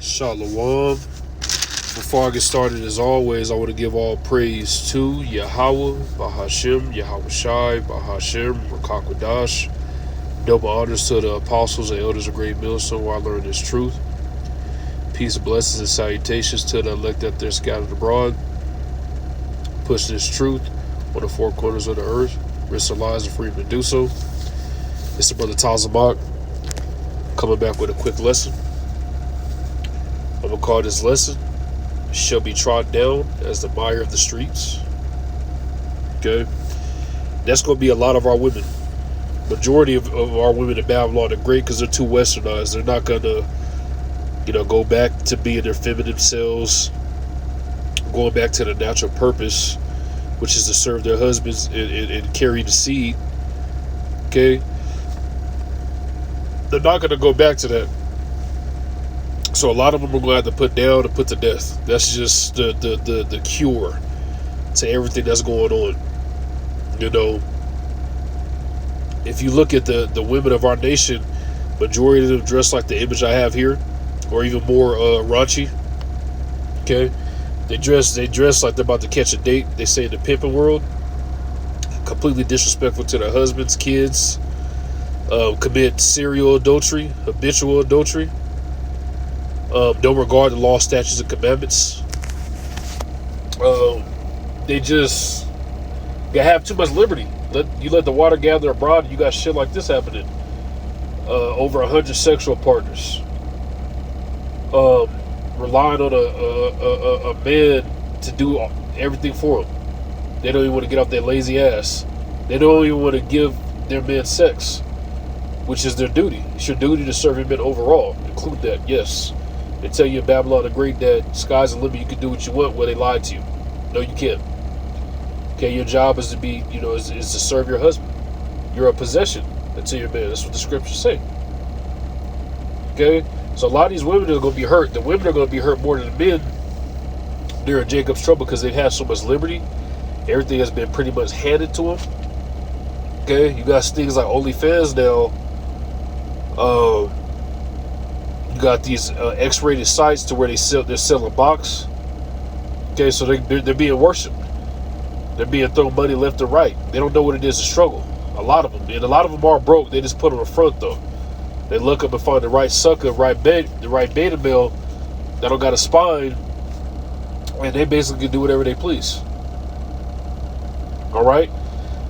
Shalom. Before I get started, as always, I want to give all praise to Yahweh, Bahashim, Yahweh Shai, Bahashim, Rakakwadash. Double honors to the apostles and elders of Great Millstone where I learned this truth. Peace, blessings, and salutations to the elect that they're scattered abroad. Push this truth on the four corners of the earth. Risk their lives and freedom to do so. It's the brother Tazamak coming back with a quick lesson. I'm going to call this lesson, shall be trodden down as the mire of the streets. Okay? That's going to be a lot of our women. Majority of our women in Babylon are great because they're too westernized. They're not going to, go back to being their feminine selves, going back to the natural purpose, which is to serve their husbands and carry the seed. Okay? They're not going to go back to that. So a lot of them are going to have to put down and put to death. That's just the cure to everything that's going on. If you look at the women of our nation, majority of them dress like the image I have here, or even more raunchy. Okay, they dress like they're about to catch a date. They say in the pimping world, completely disrespectful to their husbands, kids, commit serial adultery, habitual adultery. Don't regard the law, statutes, and commandments. They have too much liberty. Let the water gather abroad, and you got shit like this happening. Over 100 sexual partners. Relying on a man to do everything for them. They don't even want to get off their lazy ass. They don't even want to give their men sex, which is their duty. It's your duty to serve your men overall. Include that, yes. They tell you in Babylon the Great that sky's the limit, you can do what you want. Well, they lied to you. No, you can't. Okay, your job is to be, is to serve your husband. You're a possession until your man. That's what the scriptures say. Okay? So a lot of these women are going to be hurt. The women are going to be hurt more than the men during Jacob's trouble because they've had so much liberty. Everything has been pretty much handed to them. Okay? You got things like OnlyFans now. You got these X-rated sites to where they're selling box. Okay, so they're being worshipped. They're being thrown money left and right. They don't know what it is to struggle. A lot of them, and a lot of them are broke. They just put on the front though. They look up and find the right sucker, the right beta male that don't got a spine, and they basically do whatever they please. All right.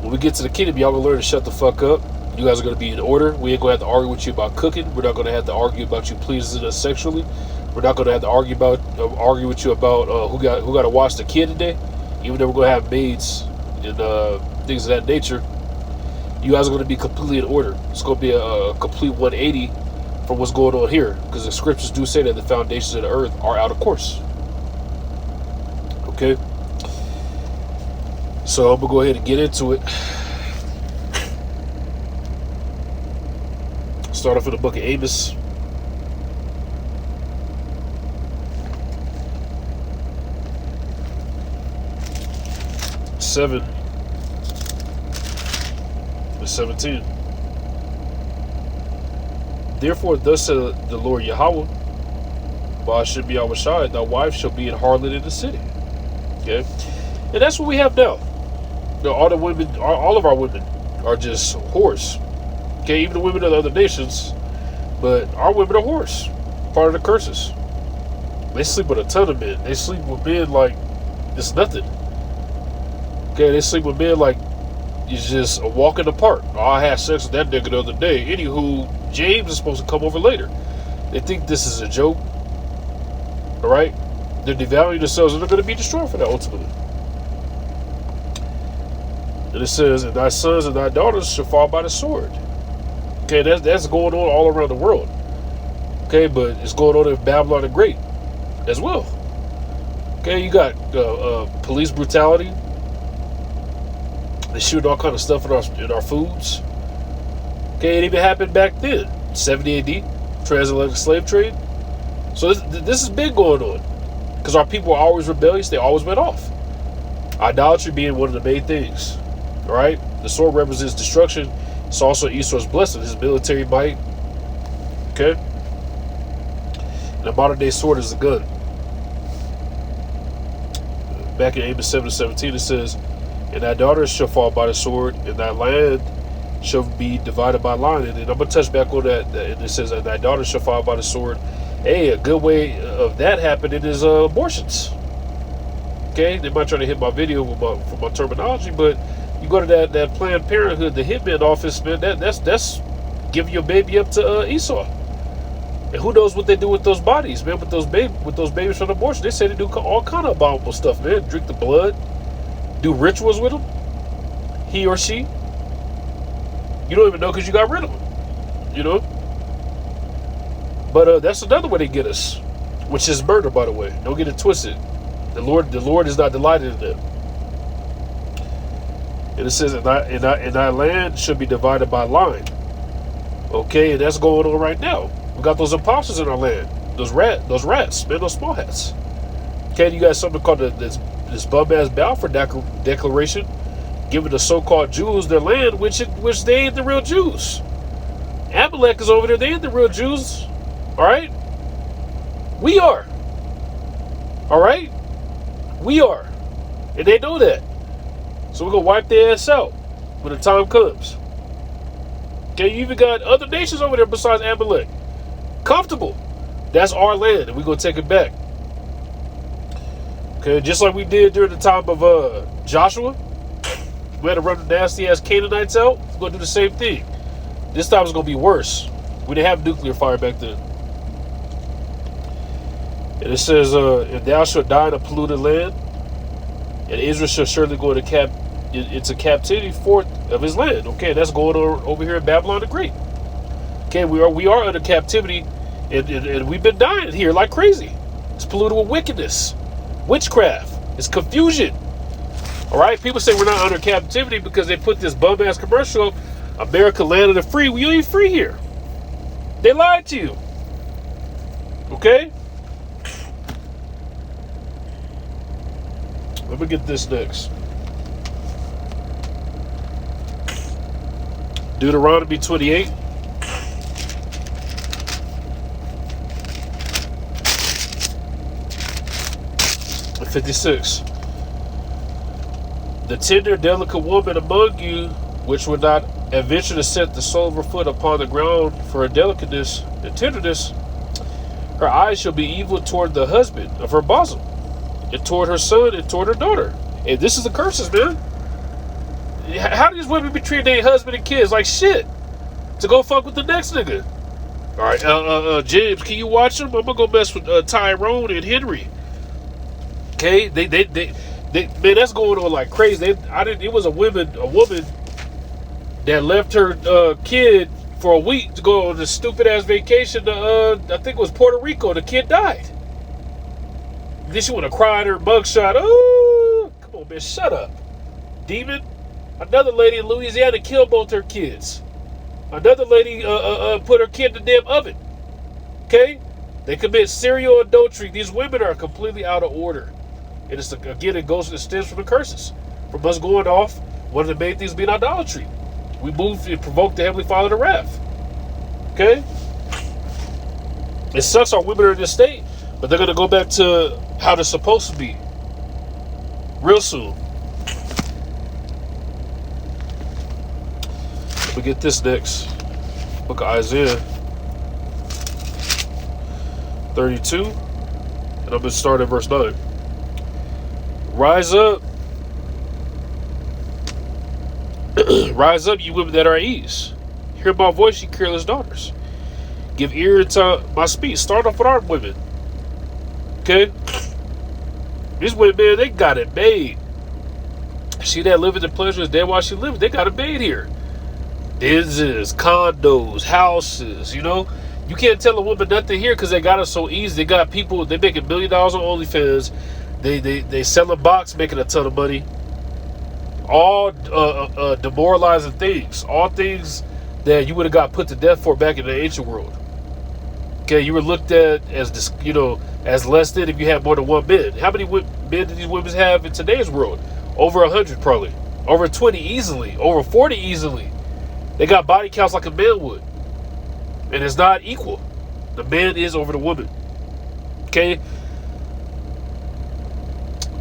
When we get to the kingdom, y'all gonna learn to shut the fuck up. You guys are going to be in order. We ain't going to have to argue with you about cooking. We're not going to have to argue about you pleasing us sexually. We're not going to have to argue with you about who got to watch the kid today. Even though we're going to have maids and things of that nature, you guys are going to be completely in order. It's going to be a complete 180 from what's going on here, because the scriptures do say that the foundations of the earth are out of course. Okay? So I'm going to go ahead and get into it. Start off with the book of Amos. Seven and 17. Therefore, thus said the Lord Yahweh, Ba'ashim Yahweh Shai, thy wife shall be an harlot in the city. Okay, and that's what we have now. All the women, all of our women, are just whores. Okay, even the women of the other nations, but our women are whores. Part of the curses. They sleep with a ton of men. They sleep with men like it's nothing. Okay, they sleep with men like it's just a walk in the park. Oh, I had sex with that nigga the other day. Anywho, James is supposed to come over later. They think this is a joke. Alright? They're devaluing themselves and they're going to be destroyed for that ultimately. And it says, and thy sons and thy daughters shall fall by the sword. Okay, that's going on all around the world. Okay, but it's going on in Babylon the Great as well. Okay, you got police brutality. They shoot all kind of stuff in our foods. Okay, it even happened back then, 70 AD, transatlantic slave trade. So this has been going on because our people are always rebellious. They always went off. Idolatry being one of the main things. All right, the sword represents destruction. It's also Esau's blessing, his military might. Okay? The modern day sword is a gun. Back in Amos 7:17, it says, "And thy daughters shall fall by the sword, and thy land shall be divided by line." And I'm going to touch back on that. And it says, "And thy daughters shall fall by the sword." Hey, a good way of that happening is abortions. Okay, they might try to hit my video for my terminology, but you go to that Planned Parenthood, the hitman office, man. That's giving your baby up to Esau. And who knows what they do with those bodies, man? With those babies from abortion, they say they do all kind of abominable stuff, man. Drink the blood, do rituals with them. He or she, you don't even know because you got rid of them. You know. But that's another way they get us, which is murder, by the way. Don't get it twisted. The Lord is not delighted in that. And it says, and thy land should be divided by line. Okay, and that's going on right now. We got those imposters in our land. Those rats, man, those small hats. Okay, you got something called this bum-ass Balfour Declaration, giving the so-called Jews their land, which they ain't the real Jews. Amalek is over there. They ain't the real Jews. All right? We are. All right? We are. And they know that. So we're going to wipe their ass out when the time comes. Okay, you even got other nations over there besides Amalek. Comfortable. That's our land, and we're going to take it back. Okay, just like we did during the time of Joshua. We had to run the nasty-ass Canaanites out. We're going to do the same thing. This time it's going to be worse. We didn't have nuclear fire back then. And it says, "And thou shalt die in a polluted land, and Israel shall surely go into captivity forth of his land." Okay, that's going on over here in Babylon the Great. Okay, we are under captivity, and we've been dying here like crazy. It's polluted with wickedness, witchcraft, it's confusion. All right, people say we're not under captivity because they put this bum-ass commercial up, "America, land of the free." We ain't free here. They lied to you. Okay? Let me get this next. Deuteronomy 28. And 56. "The tender, delicate woman among you, which would not adventure to set the sole of her foot upon the ground for her delicateness and tenderness, her eyes shall be evil toward the husband of her bosom, and toward her son, and toward her daughter." And this is the curses, man. How do these women be treating their husband and kids like shit to go fuck with the next nigga? All right, James, can you watch them? I'm gonna go mess with Tyrone and Henry. Okay, they man, that's going on like crazy. It was a woman that left her kid for a week to go on this stupid ass vacation to I think it was Puerto Rico. The kid died. Then she want to cry in her mugshot. Oh, come on, man, shut up, demon. Another lady in Louisiana killed both her kids. Another lady put her kid in the damn oven. Okay, they commit serial adultery. These women are completely out of order. And it's again, it stems from the curses, from us going off. One of the main things being idolatry. We moved and provoked the Heavenly Father to wrath. Okay? It sucks our women are in this state, but they're going to go back to how they're supposed to be real soon. Let me get this next. Book of Isaiah 32. And I'm going to start at verse 9. "Rise up. Rise up, you women that are at ease. Hear my voice, you careless daughters. Give ear to my speech." Start off with our women. Okay? These women, man, they got it made. She that liveth in pleasure is dead while she liveth. They got it made here. Benzes, condos, houses, you know. You can't tell a woman nothing here because they got it so easy. They got people, they making $1 million on OnlyFans. They selling box, making a ton of money. All demoralizing things. All things that you would have got put to death for back in the ancient world. Okay, you were looked at as as less than if you had more than one man. How many men do these women have in today's world? Over 100 probably. Over 20 easily. Over 40 easily. They got body counts like a man would. And it's not equal. The man is over the woman. Okay.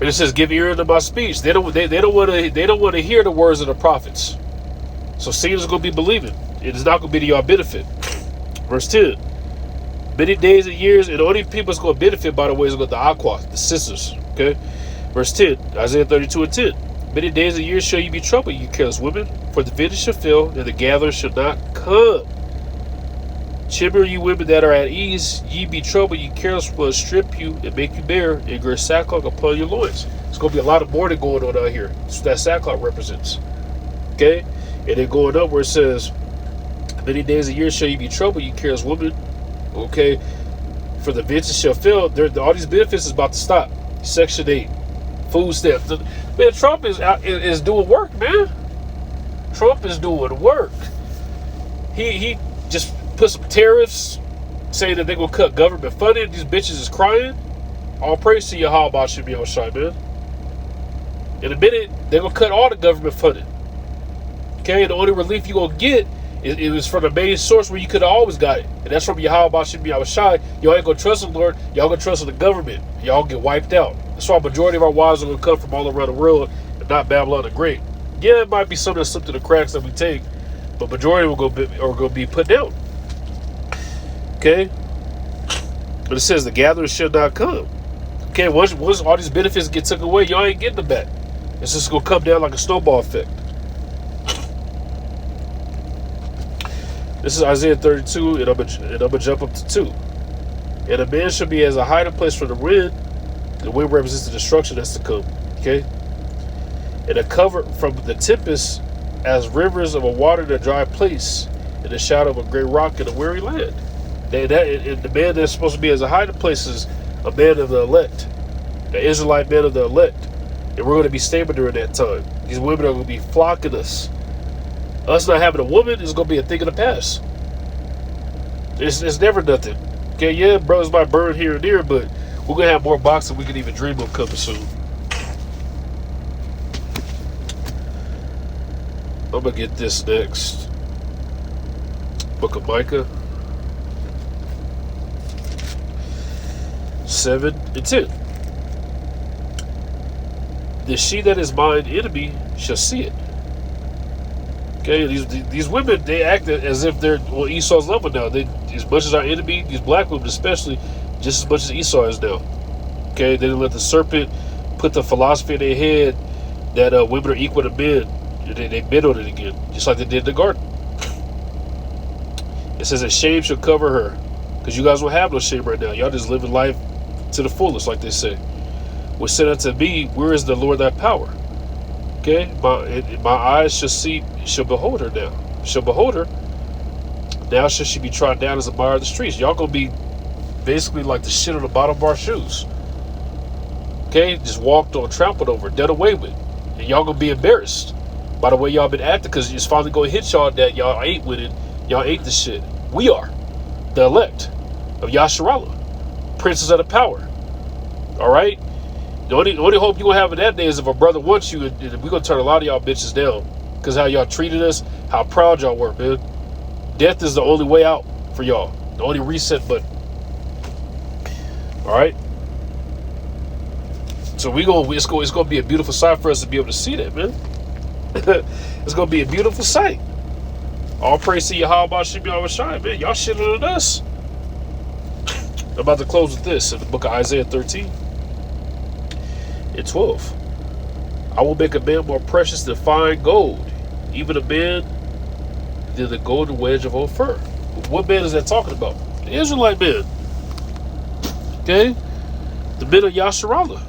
And it says, "Give ear unto my speech." They don't want to hear the words of the prophets. So Satan is going to be believing. It is not going to be to your benefit. Verse 10. Many days and years, and the only people that's going to benefit, by the way, is going to the aqua, the sisters. Okay. Verse 10. Isaiah 32:10. Many days and years shall you be troubled, you careless women, for the vintage shall fail, and the gatherer shall not come. Chimmer, you women that are at ease, ye be troubled, ye careless, will strip you and make you bare, and gird sackcloth upon your loins. There's going to be a lot of mourning going on out here. That's what that sackcloth represents. Okay? And then going up where it says, many days and years shall you be troubled, ye careless woman. Okay? For the vintage shall fail. All these benefits is about to stop. Section 8. Food stamps. Man, Trump is doing work, man. Trump is doing work. He just put some tariffs, saying that they're going to cut government funding. These bitches is crying. All praise to Yahweh Bashim Yahushai, man. In a minute, they're going to cut all the government funding. Okay, and the only relief you're going to get is from the main source where you could have always got it. And that's from Yahweh Bashim Yahushai. Y'all ain't going to trust the Lord. Y'all going to trust in the government. Y'all get wiped out. That's why a majority of our wives are going to come from all around the world and not Babylon the Great. Yeah, it might be some that slip through the cracks that we take, but majority are going to be put down. Okay? But it says the gathering shall not come. Okay, once all these benefits get took away, y'all ain't getting them back. It's just going to come down like a snowball effect. This is Isaiah 32, and I'm going to jump up to 2. And a man shall be as a hiding place for the wind. The wind represents the destruction that's to come. Okay? And a cover from the tempest as rivers of a water in a dry place, in the shadow of a great rock in a weary land. And the man that's supposed to be as a hiding place is a man of the elect, the Israelite man of the elect. And we're going to be stable during that time. These women are going to be flocking us. Us not having a woman is going to be a thing of the past. It's never nothing. Okay, yeah, brothers might burn here and there, but we're going to have more boxing we can even dream of coming soon. I'm going to get this next. Book of Micah 7 and 10. The she that is mine enemy shall see it. Okay, these women, they act as if they're on Esau's level now. They, as much as our enemy, these black women especially, just as much as Esau is now. Okay, they didn't let the serpent put the philosophy in their head that women are equal to men. They bid on it again, just like they did in the garden. It says that shame shall cover her, because you guys don't have no shame right now. Y'all just living life to the fullest, like they say. Was said unto me, where is the Lord thy power? Okay, my eyes shall behold her now. Shall behold her. Now shall she be trodden down as a mire of the streets. Y'all gonna be basically like the shit on the bottom of our shoes. Okay, just walked on, trampled over, done away with. And y'all gonna be embarrassed by the way y'all been acting, because it's finally gonna hit y'all that y'all ain't with it. Y'all ain't the shit. We are the elect of Yasharallah, princes of the power. Alright? The only hope you gonna have in that day is if a brother wants you, and we're gonna turn a lot of y'all bitches down. Because how y'all treated us, how proud y'all were, man. Death is the only way out for y'all. The only reset button. Alright? So it's gonna be a beautiful sight for us to be able to see that, man. It's gonna be a beautiful sight. All praise to Yahweh Bashim Yahushai, man. Y'all shitting on us. I'm about to close with this in the book of Isaiah 13 and 12. I will make a man more precious than fine gold, even a man than the golden wedge of Ophir. What man is that talking about? The Israelite man. Okay? The men of Yasharallah.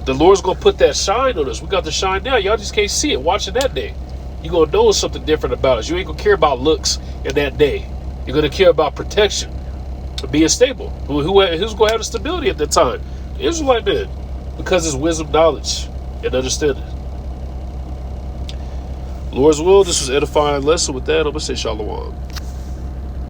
The Lord's going to put that shine on us. We got the shine now. Y'all just can't see it. Watching that day. You're going to know something different about us. You ain't going to care about looks in that day. You're going to care about protection. Being stable. Who's going to have the stability at that time? The Israelite man. Because it's wisdom, knowledge, and understanding. Lord's will, this was edifying lesson. With that, I'm going to say shalom.